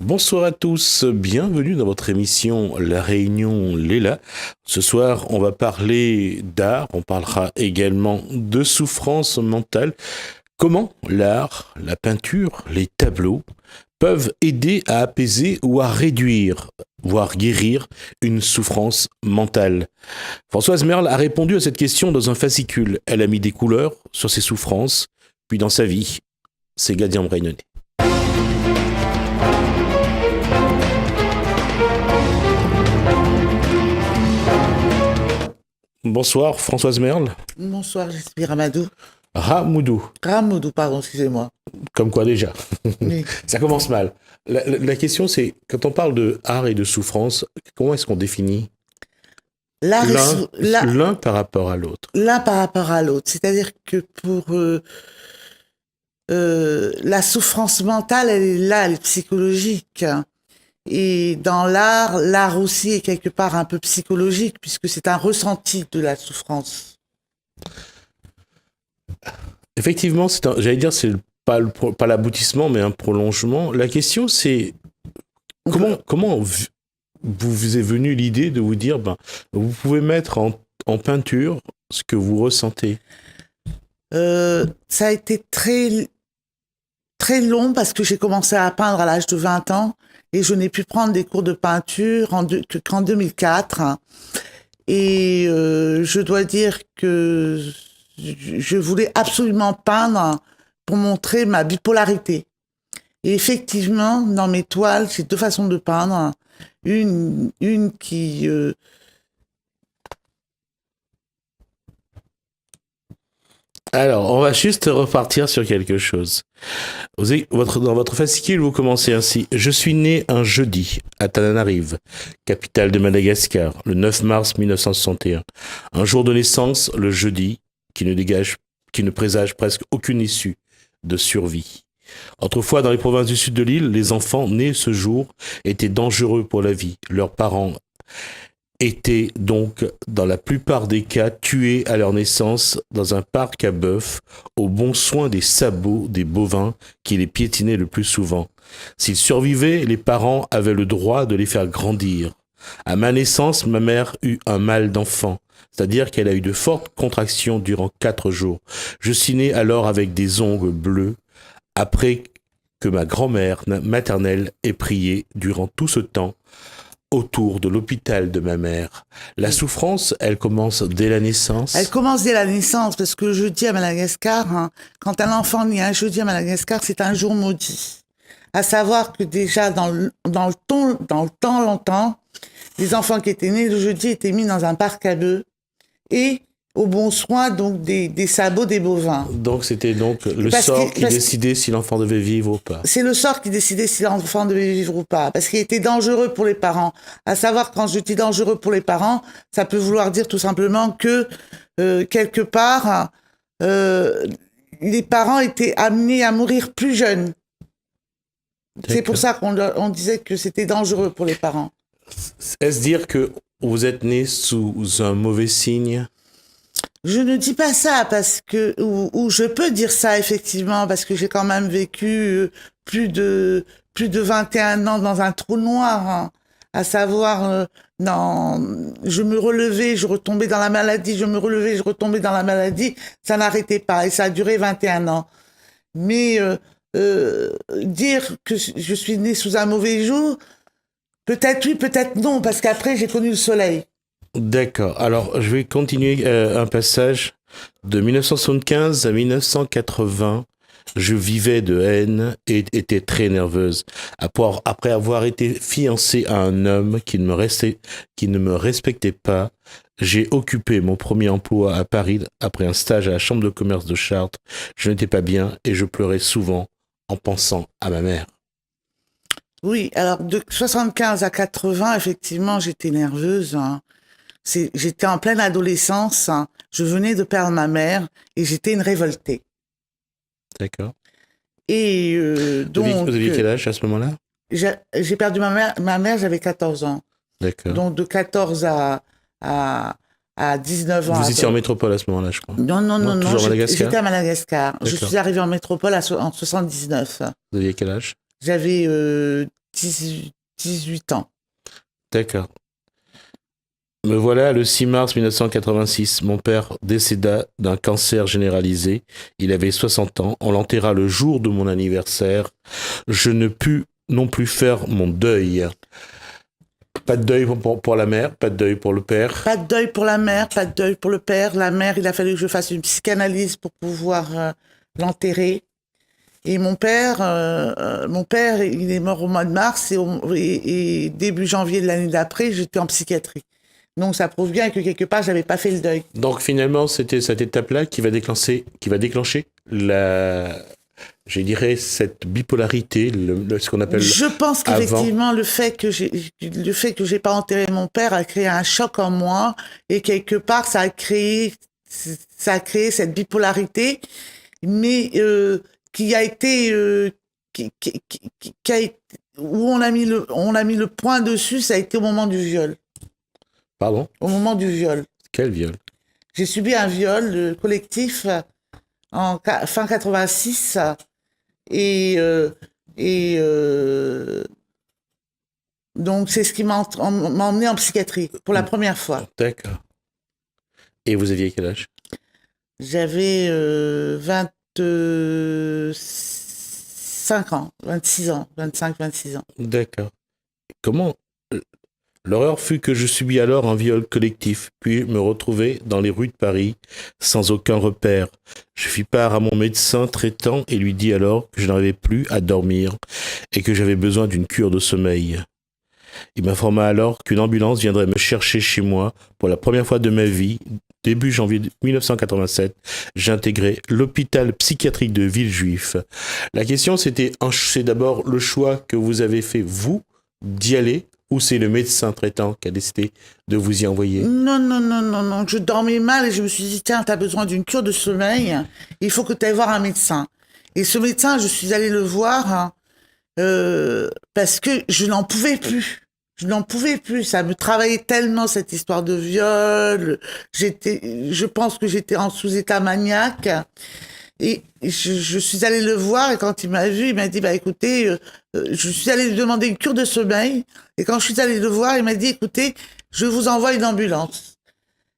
Bonsoir à tous, bienvenue dans votre émission La Réunion Léla. Ce soir, on va parler d'art, on parlera également de souffrance mentale. Comment l'art, la peinture, les tableaux peuvent aider à apaiser ou à réduire, voire guérir une souffrance mentale. Françoise Merle a répondu à cette question dans un fascicule. Elle a mis des couleurs sur ses souffrances, puis dans sa vie. C'est Gadian Brainonnet. Bonsoir Françoise Merle. Bonsoir, j'espère Ramadou. Ramoudou. Ramoudou, pardon, excusez-moi. Comme quoi déjà. Oui. Ça commence mal. La question c'est, quand on parle de art et de souffrance, comment est-ce qu'on définit l'un par rapport à l'autre? L'un par rapport à l'autre. C'est-à-dire que pour la souffrance mentale, elle est là, elle est psychologique. Et dans l'art aussi est quelque part un peu psychologique, puisque c'est un ressenti de la souffrance. Effectivement, j'allais dire, c'est pas l'aboutissement, mais un prolongement. La question, c'est comment vous est venue l'idée de vous dire, vous pouvez mettre en peinture ce que vous ressentez? Ça a été très, très long parce que j'ai commencé à peindre à l'âge de 20 ans et je n'ai pu prendre des cours de peinture qu'en 2004. Et je dois dire que je voulais absolument peindre pour montrer ma bipolarité. Et effectivement, dans mes toiles, j'ai deux façons de peindre. Une qui... Alors, on va juste repartir sur quelque chose. Dans votre fascicule, vous commencez ainsi. Je suis né un jeudi à Tananarive, capitale de Madagascar, le 9 mars 1961. Un jour de naissance, le jeudi, qui ne présage presque aucune issue de survie. Autrefois, dans les provinces du sud de l'île, les enfants nés ce jour étaient dangereux pour la vie. Leurs parents étaient donc, dans la plupart des cas, tués à leur naissance dans un parc à bœufs, au bon soin des sabots des bovins qui les piétinaient le plus souvent. S'ils survivaient, les parents avaient le droit de les faire grandir. À ma naissance, ma mère eut un mal d'enfant, c'est-à-dire qu'elle a eu de fortes contractions durant 4 jours. Je suis né alors avec des ongles bleus, après que ma grand-mère maternelle ait prié durant tout ce temps autour de l'hôpital de ma mère. La souffrance, elle commence dès la naissance? Elle commence dès la naissance, parce que le jeudi à Madagascar, quand un enfant naît un jeudi à Madagascar, c'est un jour maudit. À savoir que déjà, dans le temps longtemps, les enfants qui étaient nés le jeudi étaient mis dans un parc à bœufs et au bon soin donc des sabots des bovins. Donc c'était donc le sort qui décidait si l'enfant devait vivre ou pas. C'est le sort qui décidait si l'enfant devait vivre ou pas, parce qu'il était dangereux pour les parents. À savoir, quand je dis dangereux pour les parents, ça peut vouloir dire tout simplement que quelque part, les parents étaient amenés à mourir plus jeunes. D'accord. C'est pour ça qu'on disait que c'était dangereux pour les parents. Est-ce dire que vous êtes né sous un mauvais signe? Je ne dis pas ça parce que, ou je peux dire ça effectivement, parce que j'ai quand même vécu plus de 21 ans dans un trou noir, à savoir, je me relevais, je retombais dans la maladie, je me relevais, je retombais dans la maladie, ça n'arrêtait pas et ça a duré 21 ans. Mais dire que je suis née sous un mauvais jour, peut-être oui, peut-être non, parce qu'après j'ai connu le soleil. D'accord. Alors, je vais continuer un passage de 1975 à 1980. Je vivais de haine et était très nerveuse. Après avoir été fiancée à un homme qui ne me respectait pas, j'ai occupé mon premier emploi à Paris après un stage à la chambre de commerce de Chartres. Je n'étais pas bien et je pleurais souvent en pensant à ma mère. Oui, alors de 75 à 80, effectivement, j'étais nerveuse. J'étais en pleine adolescence, je venais de perdre ma mère et j'étais une révoltée. D'accord. Et donc... Vous aviez quel âge à ce moment-là? J'ai perdu ma mère, j'avais 14 ans. D'accord. Donc de 14 à 19 ans. Vous étiez en métropole à ce moment-là, je crois. Non. Toujours à Madagascar? J'étais à Madagascar. D'accord. Je suis arrivée en métropole en 79. Vous aviez quel âge? J'avais 18 ans. D'accord. Me voilà le 6 mars 1986. Mon père décéda d'un cancer généralisé. Il avait 60 ans. On l'enterra le jour de mon anniversaire. Je ne pus non plus faire mon deuil. Pas de deuil pour la mère, pas de deuil pour le père. Pas de deuil pour la mère, pas de deuil pour le père. La mère, il a fallu que je fasse une psychanalyse pour pouvoir l'enterrer. Et mon père, il est mort au mois de mars et début janvier de l'année d'après, j'étais en psychiatrie. Donc ça prouve bien que quelque part, j'avais pas fait le deuil. Donc finalement, c'était cette étape-là qui va déclencher je dirais, cette bipolarité, ce qu'on appelle. Je pense qu'effectivement, le fait que j'ai pas enterré mon père a créé un choc en moi et quelque part, ça a créé cette bipolarité, mais qui a été où on a mis le point dessus, ça a été au moment du viol. Pardon? Au moment du viol. Quel viol? J'ai subi un viol collectif en fin 86 et donc c'est ce qui m'a emmené en psychiatrie pour la première fois. D'accord. Et vous aviez quel âge? J'avais 25 ans, 26 ans, 25-26 ans. D'accord. Comment l'horreur fut que je subis alors un viol collectif, puis me retrouvai dans les rues de Paris, sans aucun repère. Je fis part à mon médecin traitant et lui dis alors que je n'arrivais plus à dormir et que j'avais besoin d'une cure de sommeil. Il m'informa alors qu'une ambulance viendrait me chercher chez moi pour la première fois de ma vie. Début janvier 1987, j'intégrais l'hôpital psychiatrique de Villejuif. La question, c'est d'abord le choix que vous avez fait, vous, d'y aller, ou c'est le médecin traitant qui a décidé de vous y envoyer? Non. Je dormais mal et je me suis dit, tiens, t'as besoin d'une cure de sommeil, il faut que tu ailles voir un médecin. Et ce médecin, je suis allée le voir parce que je n'en pouvais plus. Ça me travaillait tellement, cette histoire de viol. Je pense que j'étais en sous-état maniaque. Et je suis allée le voir et quand il m'a vu, il m'a dit, bah écoutez, je suis allée lui demander une cure de sommeil. Et quand je suis allée le voir, il m'a dit, écoutez, je vous envoie une ambulance.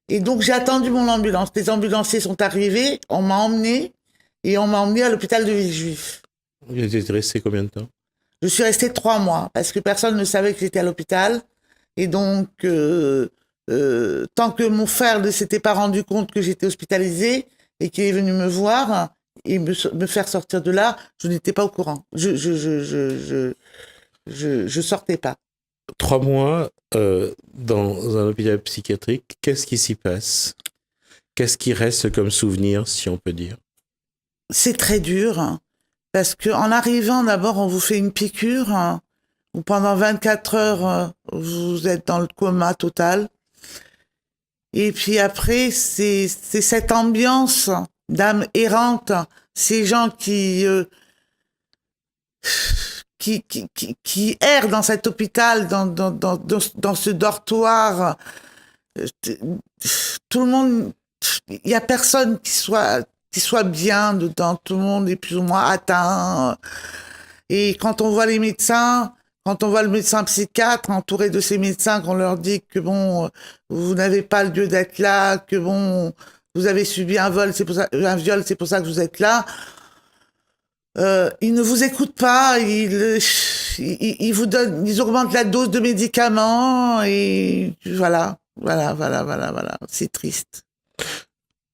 Et donc j'ai attendu mon ambulance. Les ambulanciers sont arrivés, on m'a emmené à l'hôpital de Villejuif. Vous étiez resté combien de temps? Je suis restée 3 mois parce que personne ne savait que j'étais à l'hôpital. Et donc, tant que mon frère ne s'était pas rendu compte que j'étais hospitalisée et qu'il est venu me voir et me faire sortir de là, je n'étais pas au courant. Je sortais pas. 3 mois dans un hôpital psychiatrique, qu'est-ce qui s'y passe? Qu'est-ce qui reste comme souvenir, si on peut dire? C'est très dur. Parce que en arrivant, d'abord, on vous fait une piqûre où pendant 24 heures, vous êtes dans le coma total. Et puis après, c'est cette ambiance d'âme errante, ces gens qui errent dans cet hôpital, dans ce dortoir. Tout le monde, il y a personne qui soit bien dedans, tout le monde est plus ou moins atteint. Et quand on voit les médecins, quand on voit le médecin psychiatre entouré de ces médecins, qu'on leur dit que bon, vous n'avez pas le lieu d'être là, que bon, vous avez subi un viol, c'est pour ça que vous êtes là. Ils ne vous écoutent pas, ils vous donnent, ils augmentent la dose de médicaments et voilà. C'est triste.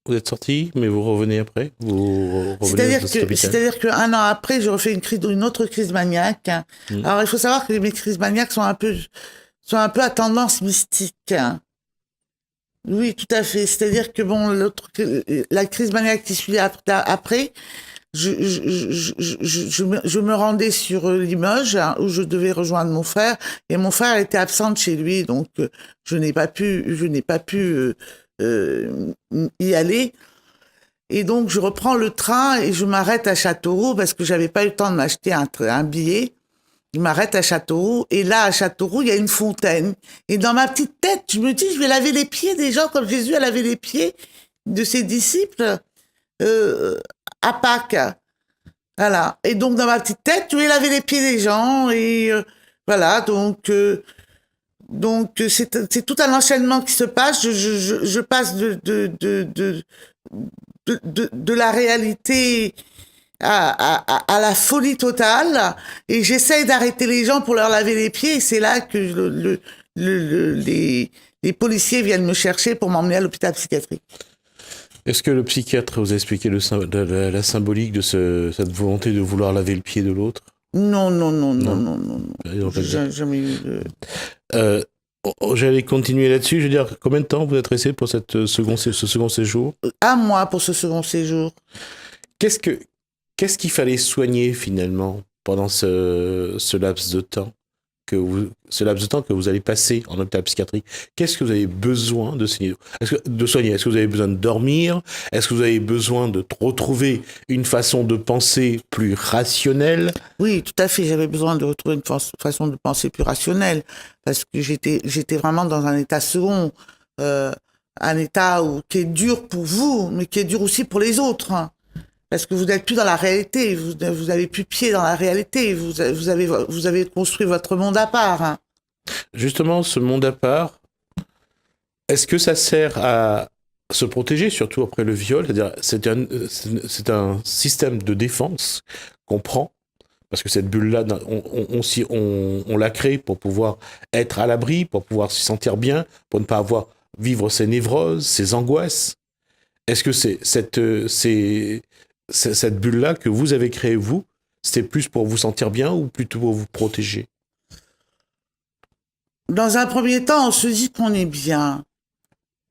Vous êtes sorti, mais vous revenez après? Vous revenez de cet hôpital? C'est-à-dire qu'un an après, je refais une autre crise maniaque. Alors, il faut savoir que mes crises maniaques sont un peu à tendance mystique. Oui, tout à fait. C'est-à-dire que bon, la crise maniaque qui suit après, je me rendais sur Limoges, où je devais rejoindre mon frère, et mon frère était absent chez lui, donc je n'ai pas pu y aller. Et donc, je reprends le train et je m'arrête à Châteauroux parce que j'avais pas eu le temps de m'acheter un billet. Je m'arrête à Châteauroux. Et là, à Châteauroux, il y a une fontaine. Et dans ma petite tête, je me dis, je vais laver les pieds des gens comme Jésus a lavé les pieds de ses disciples à Pâques. Voilà. Et donc, dans ma petite tête, je vais laver les pieds des gens et Voilà, donc c'est tout un enchaînement qui se passe. Je passe de la réalité à la folie totale, et j'essaye d'arrêter les gens pour leur laver les pieds, et c'est là que les policiers viennent me chercher pour m'emmener à l'hôpital psychiatrique. Est-ce que le psychiatre vous a expliqué la symbolique de cette volonté de vouloir laver le pied de l'autre? Non. J'ai jamais eu de... J'allais continuer là-dessus. Je veux dire, combien de temps vous êtes resté pour ce second séjour? Un mois pour ce second séjour. Qu'est-ce qu'il fallait soigner finalement pendant ce laps de temps que vous allez passer en hôpital psychiatrique? Qu'est-ce que vous avez besoin de soigner? Est-ce que vous avez besoin de dormir? Est-ce que vous avez besoin de retrouver une façon de penser plus rationnelle? Oui, tout à fait. J'avais besoin de retrouver une façon de penser plus rationnelle, parce que j'étais vraiment dans un état second, un état qui est dur pour vous, mais qui est dur aussi pour les autres. Hein. Parce que vous n'êtes plus dans la réalité, vous n'avez plus pied dans la réalité, vous avez construit votre monde à part. Hein. Justement, ce monde à part, est-ce que ça sert à se protéger, surtout après le viol? C'est-à-dire, c'est un système de défense qu'on prend, parce que cette bulle-là, on l'a créée pour pouvoir être à l'abri, pour pouvoir se sentir bien, pour ne pas vivre ses névroses, ses angoisses. Est-ce que cette bulle-là que vous avez créée, vous, c'était plus pour vous sentir bien ou plutôt pour vous protéger? Dans un premier temps, on se dit qu'on est bien.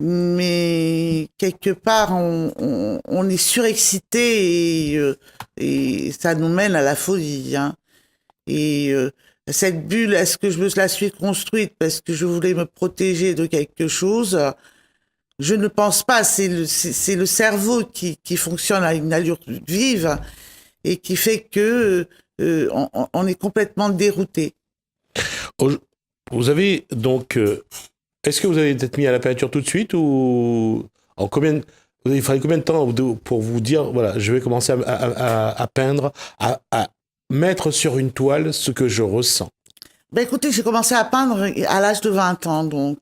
Mais quelque part, on est surexcité, et ça nous mène à la folie. Hein. Et cette bulle, est-ce que je me la suis construite parce que je voulais me protéger de quelque chose? Je ne pense pas. C'est le cerveau qui fonctionne à une allure vive et qui fait que on est complètement dérouté. Vous avez donc... est-ce que vous avez été mis à la peinture tout de suite ou il fallait combien de temps pour vous dire, voilà, je vais commencer à peindre, à mettre sur une toile ce que je ressens? Ben écoutez, j'ai commencé à peindre à l'âge de 20 ans, donc.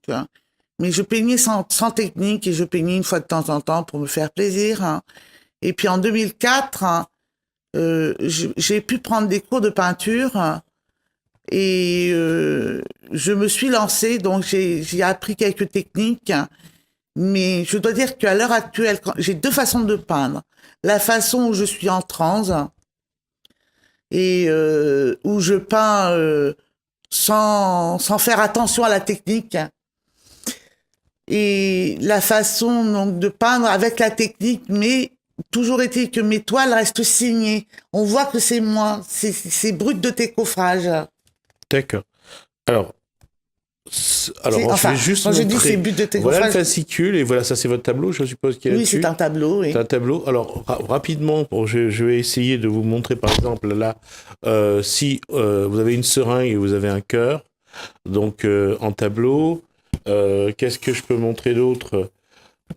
Mais je peignais sans technique, et je peignais une fois de temps en temps pour me faire plaisir. Hein. Et puis en 2004, hein, j'ai pu prendre des cours de peinture. Hein, et je me suis lancée, donc j'ai appris quelques techniques. Hein, mais je dois dire qu'à l'heure actuelle, j'ai deux façons de peindre. La façon où je suis en transe et où je peins sans faire attention à la technique. Et la façon donc de peindre avec la technique, mais toujours est-il que mes toiles restent signées. On voit que c'est moi, c'est brut de décoffrage. D'accord. Alors je vais juste quand montrer. Je dis c'est but de décoffrage. Voilà le fascicule, et voilà, ça c'est votre tableau, je suppose qu'il y a oui, là-dessus. c'est un tableau. Oui. C'est un tableau. Alors rapidement, je vais essayer de vous montrer, par exemple là, si vous avez une seringue et vous avez un cœur, donc en tableau. Qu'est-ce que je peux montrer d'autre?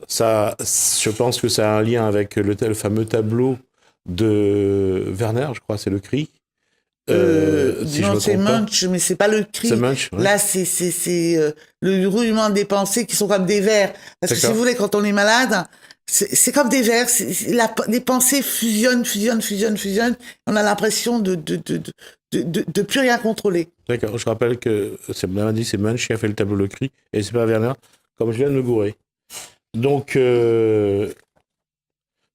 Ça, je pense que ça a un lien avec le fameux tableau de Werner, je crois, c'est le cri. Si non, c'est Munch, mais c'est pas le cri. C'est Munch, ouais. Là, c'est le roulement des pensées qui sont comme des vers. Parce que si vous voulez, quand on est malade, c'est comme des vers. Les pensées fusionnent. On a l'impression de plus rien contrôler. D'accord. Je rappelle que c'est Munch qui a fait le tableau Le Cri, et c'est pas Werner, comme je viens de me gourer. Donc,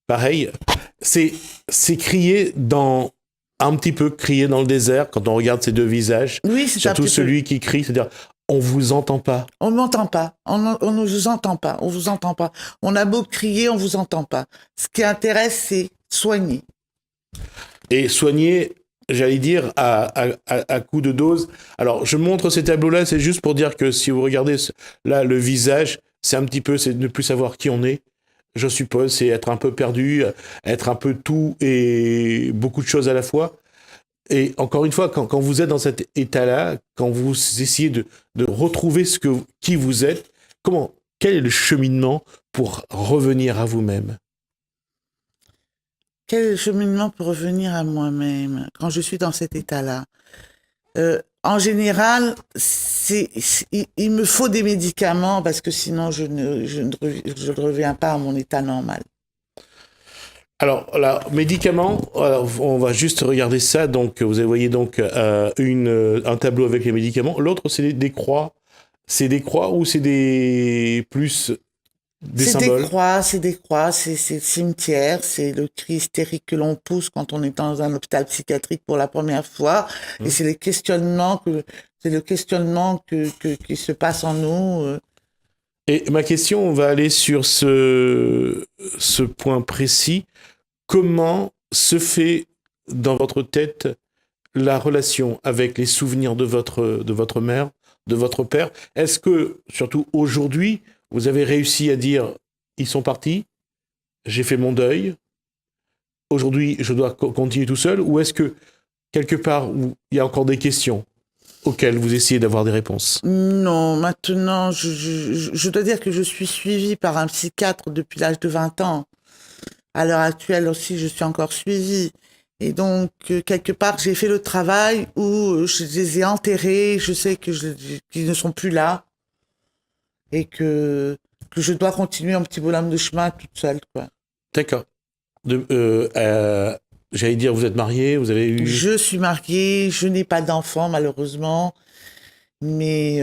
pareil, c'est crier un petit peu crier dans le désert quand on regarde ces deux visages. Oui, c'est surtout celui qui crie, c'est-à-dire on vous entend pas. On m'entend pas. On ne vous entend pas. On vous entend pas. On a beau crier, on vous entend pas. Ce qui intéresse, c'est soigner. Et soigner, j'allais dire, à coup de dose. Alors, je montre ces tableaux-là, c'est juste pour dire que si vous regardez là le visage, c'est un petit peu, c'est ne plus savoir qui on est. Je suppose, c'est être un peu perdu, être un peu tout et beaucoup de choses à la fois. Et encore une fois, quand vous êtes dans cet état-là, quand vous essayez de retrouver qui vous êtes, quel est le cheminement pour revenir à vous-même? Quel est le cheminement pour revenir à moi-même quand je suis dans cet état-là? en général, il me faut des médicaments parce que sinon je ne reviens pas à mon état normal. Alors, là, médicaments, alors, on va juste regarder ça. Donc, vous voyez donc un tableau avec les médicaments. L'autre, c'est des croix. C'est des croix ou c'est des plus des C'est symboles? des croix, c'est le cimetière, c'est le cri hystérique que l'on pousse quand on est dans un hôpital psychiatrique pour la première fois. Et c'est les questionnements c'est le questionnement qui se passe en nous. Et ma question va aller sur ce point précis. Comment se fait dans votre tête la relation avec les souvenirs de votre mère, de votre père? Est-ce que, surtout aujourd'hui, vous avez réussi à dire ils sont partis, j'ai fait mon deuil, aujourd'hui je dois continuer tout seul? Ou est-ce que quelque part où il y a encore des questions auxquelles vous essayez d'avoir des réponses? Non, maintenant, je dois dire que je suis suivie par un psychiatre depuis l'âge de 20 ans. À l'heure actuelle aussi, je suis encore suivie. Et donc, quelque part, j'ai fait le travail où je les ai enterrés, je sais qu'ils ne sont plus là et que je dois continuer un petit bonhomme de chemin toute seule, quoi. D'accord. J'allais dire, vous êtes marié, vous avez eu... Je suis mariée, je n'ai pas d'enfant, malheureusement, mais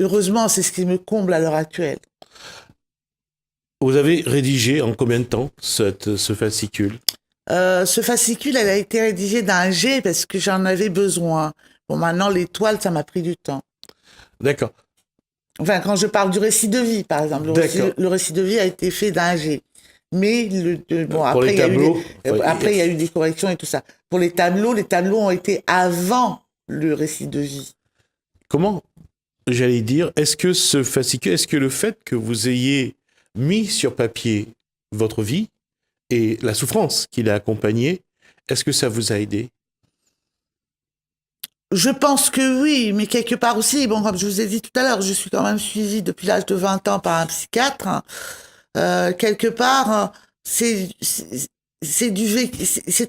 heureusement, c'est ce qui me comble à l'heure actuelle. Vous avez rédigé en combien de temps ce fascicule? Ce fascicule, elle a été rédigée d'un G parce que j'en avais besoin. Bon, maintenant, l'étoile, ça m'a pris du temps. D'accord. Enfin, quand je parle du récit de vie, par exemple, le récit de vie a été fait d'un G. Mais bon, après, il y a eu des corrections et tout ça. Pour les tableaux ont été avant le récit de vie. Comment, j'allais dire, est-ce que ce fascicule, est-ce que le fait que vous ayez mis sur papier votre vie et la souffrance qui l'a accompagnée, est-ce que ça vous a aidé? Je pense que oui, mais quelque part aussi, bon, comme je vous ai dit tout à l'heure, je suis quand même suivie depuis l'âge de 20 ans par un psychiatre. Quelque part, c'est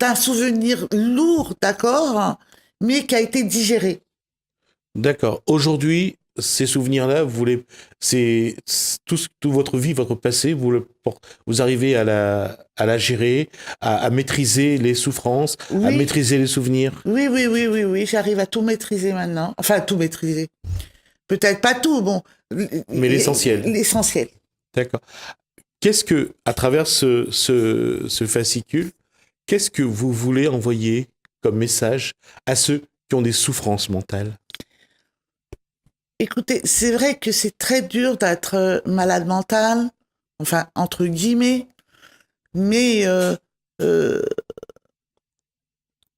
un souvenir lourd, d'accord, mais qui a été digéré. D'accord. Aujourd'hui, ces souvenirs-là, c'est toute votre vie, votre passé, vous arrivez à la gérer, à maîtriser les souffrances, oui. À maîtriser les souvenirs. Oui, j'arrive à tout maîtriser maintenant. Enfin, à tout maîtriser. Peut-être pas tout, bon. Mais l'essentiel. L'essentiel. D'accord. Qu'est-ce que, à travers ce fascicule, qu'est-ce que vous voulez envoyer comme message à ceux qui ont des souffrances mentales? Écoutez, c'est vrai que c'est très dur d'être malade mental, enfin, entre guillemets, mais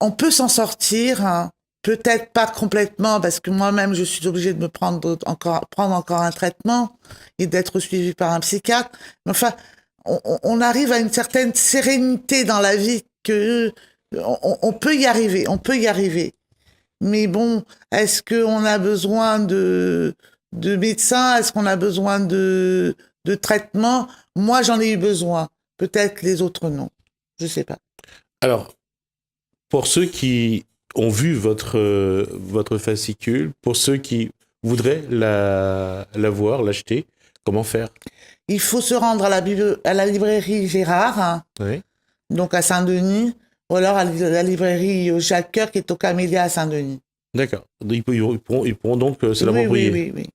on peut s'en sortir, hein. Peut-être pas complètement, parce que moi-même, je suis obligée de prendre encore un traitement et d'être suivie par un psychiatre. Mais enfin, on arrive à une certaine sérénité dans la vie que on peut y arriver. Mais bon, est-ce qu'on a besoin de médecins? Est-ce qu'on a besoin de traitements? Moi, j'en ai eu besoin. Peut-être les autres, non. Je sais pas. Alors, pour ceux qui ont vu votre fascicule, pour ceux qui voudraient la voir, l'acheter, comment faire? Il faut se rendre à la librairie Gérard, hein, oui. Donc à Saint-Denis, ou alors à la librairie Jacques Coeur qui est au Camélia à Saint-Denis. D'accord. Ils pourront donc se l'approprier. Oui.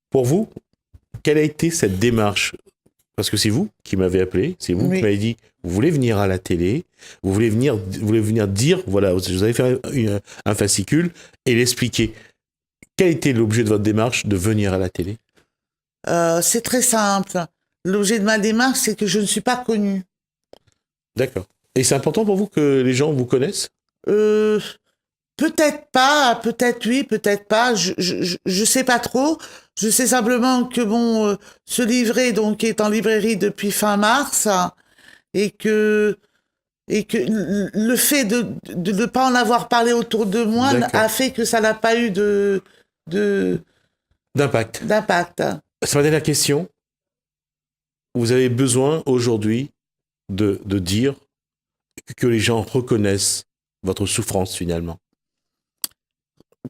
Pour vous, quelle a été cette démarche? Parce que c'est vous qui m'avez appelé, c'est vous qui m'avez dit, vous voulez venir à la télé, vous voulez venir dire, voilà, vous avez fait un fascicule et l'expliquer. Quel était l'objet de votre démarche de venir à la télé? C'est très simple. L'objet de ma démarche, c'est que je ne suis pas connue. D'accord. Et c'est important pour vous que les gens vous connaissent? Peut-être pas, peut-être oui, peut-être pas. Je sais pas trop. Je sais simplement que bon, ce livret donc est en librairie depuis fin mars et que le fait de ne pas en avoir parlé autour de moi a fait que ça n'a pas eu d'impact. C'est ma dernière question. Vous avez besoin aujourd'hui de dire que les gens reconnaissent votre souffrance finalement?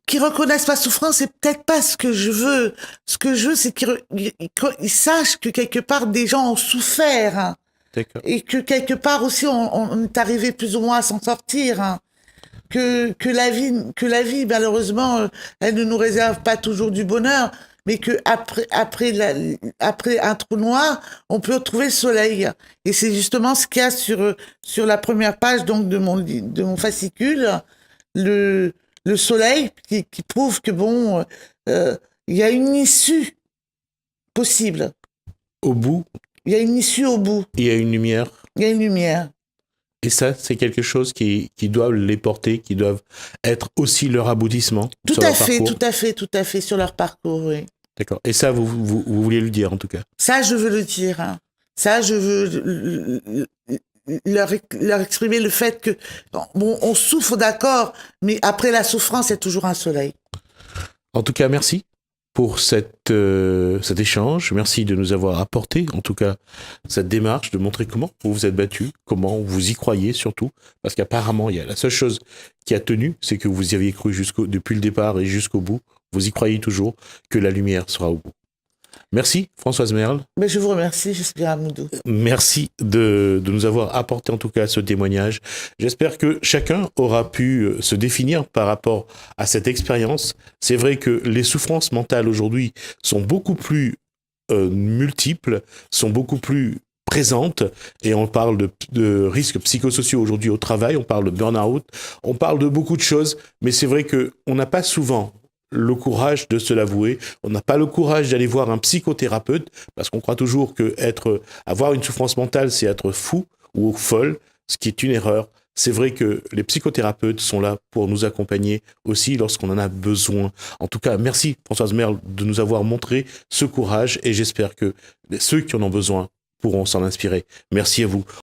qu'ils reconnaissent ma souffrance, c'est peut-être pas ce que je veux. Ce que je veux, c'est qu'ils sachent que quelque part des gens ont souffert, hein, D'accord. et que quelque part aussi on est arrivé plus ou moins à s'en sortir. Hein. Que la vie, malheureusement, elle ne nous réserve pas toujours du bonheur, mais que après un trou noir, on peut trouver le soleil. Et c'est justement ce qu'il y a sur la première page donc de mon fascicule, le, le soleil qui prouve que bon, il y a une issue possible. Au bout, Il y a une issue au bout. il y a une lumière. Il y a une lumière. Et ça, c'est quelque chose qui doivent les porter, qui doivent être aussi leur aboutissement. Tout sur à leur fait, parcours. tout à fait sur leur parcours, oui. D'accord. Et ça, vous vouliez le dire en tout cas. Ça, je veux le dire. Hein. Ça, je veux leur exprimer le fait que, bon, on souffre, d'accord, mais après la souffrance, il y a toujours un soleil. En tout cas, merci pour cet échange. Merci de nous avoir apporté, en tout cas, cette démarche, de montrer comment vous vous êtes battu, comment vous y croyez surtout, parce qu'apparemment, il y a la seule chose qui a tenu, c'est que vous y aviez cru depuis le départ et jusqu'au bout. Vous y croyez toujours que la lumière sera au bout. Merci, Françoise Merle. Mais je vous remercie, j'espère Amoudou. Merci de nous avoir apporté en tout cas ce témoignage. J'espère que chacun aura pu se définir par rapport à cette expérience. C'est vrai que les souffrances mentales aujourd'hui sont beaucoup plus multiples, sont beaucoup plus présentes, et on parle de risques psychosociaux aujourd'hui au travail, on parle de burn-out, on parle de beaucoup de choses, mais c'est vrai qu'on n'a pas souvent le courage de se l'avouer, on n'a pas le courage d'aller voir un psychothérapeute, parce qu'on croit toujours que avoir une souffrance mentale, c'est être fou ou folle, ce qui est une erreur. C'est vrai que les psychothérapeutes sont là pour nous accompagner aussi lorsqu'on en a besoin. En tout cas, merci Françoise Merle de nous avoir montré ce courage, et j'espère que ceux qui en ont besoin pourront s'en inspirer. Merci à vous.